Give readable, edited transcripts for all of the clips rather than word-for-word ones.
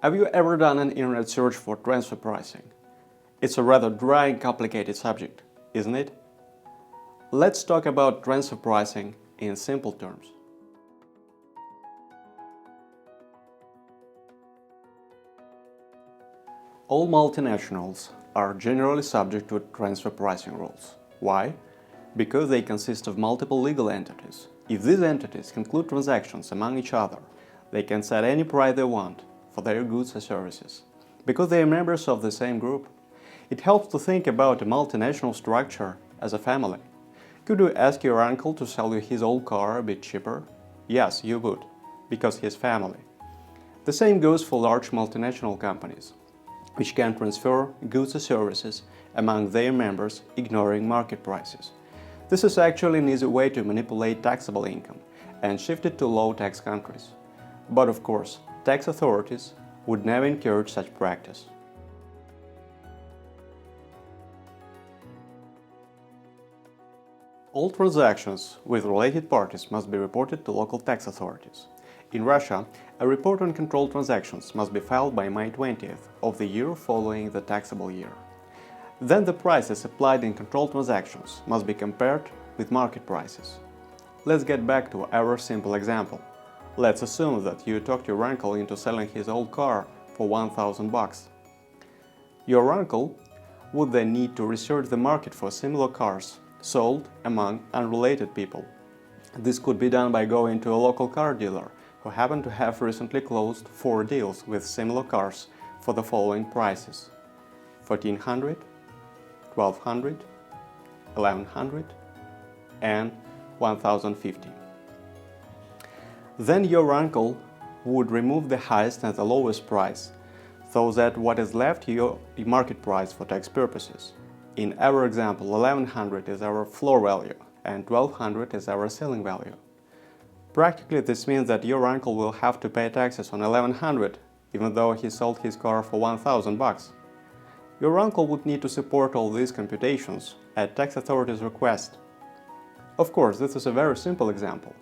Have you ever done an internet search for transfer pricing? It's a rather dry and complicated subject, isn't it? Let's talk about transfer pricing in simple terms. All multinationals are generally subject to transfer pricing rules. Why? Because they consist of multiple legal entities. If these entities conclude transactions among each other, they can set any price they want for their goods or services, because they are members of the same group. It helps to think about a multinational structure as a family. Could you ask your uncle to sell you his old car a bit cheaper? Yes, you would, because he's family. The same goes for large multinational companies, which can transfer goods or services among their members, ignoring market prices. This is actually an easy way to manipulate taxable income and shift it to low-tax countries. But of course, tax authorities would never encourage such practice. All transactions with related parties must be reported to local tax authorities. In Russia, a report on controlled transactions must be filed by May 20th of the year following the taxable year. Then the prices applied in controlled transactions must be compared with market prices. Let's get back to our simple example. Let's assume that you talked your uncle into selling his old car for $1,000. Your uncle would then need to research the market for similar cars sold among unrelated people. This could be done by going to a local car dealer who happened to have recently closed 4 deals with similar cars for the following prices: $1,400, $1,200, $1,100, and $1,050. Then your uncle would remove the highest and the lowest price, so that what is left your market price for tax purposes. In our example, $1,100 is our floor value and $1,200 is our selling value. Practically, this means that your uncle will have to pay taxes on $1,100, even though he sold his car for $1,000. Your uncle would need to support all these computations at tax authorities' request. Of course, this is a very simple example,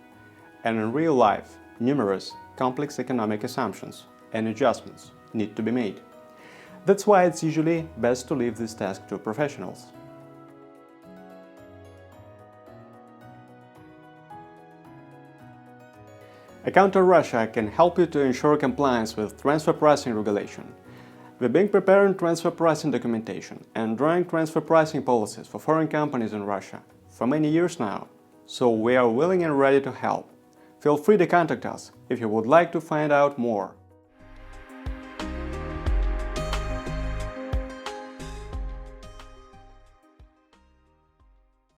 and in real life, numerous complex economic assumptions and adjustments need to be made. That's why it's usually best to leave this task to professionals. Accountor Russia can help you to ensure compliance with transfer pricing regulation. We've been preparing transfer pricing documentation and drawing transfer pricing policies for foreign companies in Russia for many years now, so we are willing and ready to help. Feel free to contact us if you would like to find out more.